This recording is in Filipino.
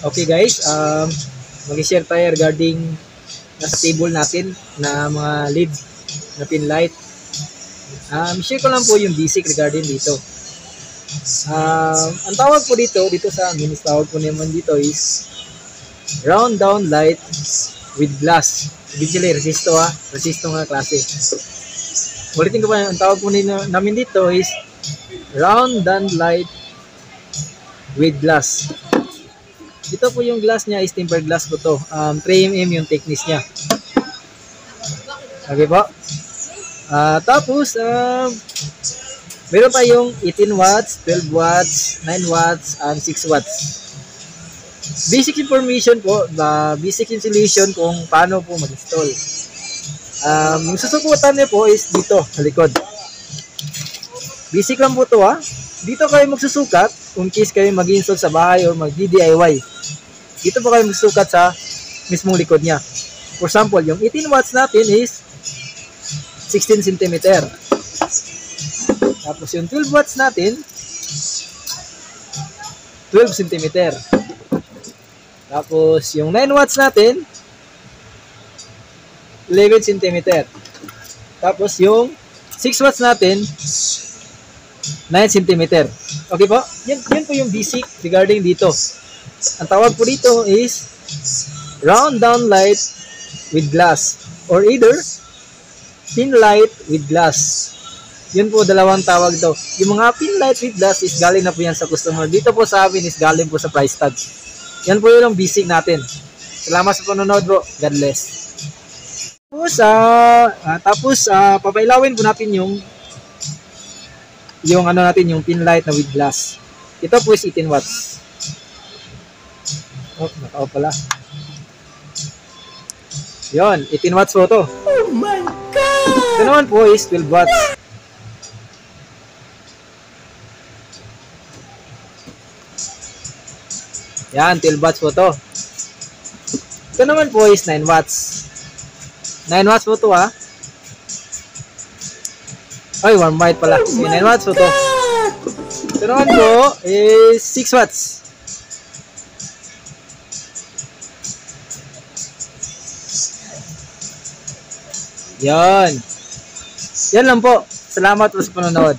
Okay guys, mag-share tayo regarding nasa table natin na mga lead na pin light. Share ko lang po yung basic regarding dito. Ang tawag po dito sa amin, tawag po naman dito is round down light with glass. Basically, resisto nga klase. Ulitin ko pa, ang tawag po namin dito is round down light with glass. Ito po yung glass niya is tempered glass po to. 3mm yung thickness niya. Okay po. Tapos, meron pa yung 18 watts, 12 watts, 9 watts, and 6 watts. Basic information po, basic installation kung paano po mag-install. Yung susukutan niyo po is dito, sa likod. Basic lang po to ha. Dito kayo magsusukat kung case kayo mag-install sa bahay or mag-DIY. Dito po kayo magsusukat sa mismong likod niya. For example, yung 18 watts natin is 16 cm. Tapos yung 12 watts natin 12 cm. Tapos yung 9 watts natin 11 cm. Tapos yung 6 watts natin 9 cm. Okay po? Yan po yung basic regarding dito. Ang tawag po dito is round down light with glass or either pin light with glass. Yun po dalawang tawag ito. Yung mga pin light with glass is galing na po yan sa customer. Dito po sa amin is galing po sa price tag. Yan po yung basic natin. Salamat sa panonood bro. God bless. Tapos papailawin po natin yung ano natin, yung pin light na with glass. Ito po is 18 watts. Oh, naka-off pala. Yun, 18 watts po to. Oh my God! Ito naman po is 12 watts. Yan, 12 watts po to. Ito naman po is 9 watts. 9 watts po to ha. Ay, 1 byte pala. 9 watts po to. Ito naman po is 6 watts. Yan. Yan lang po. Salamat po sa panonood.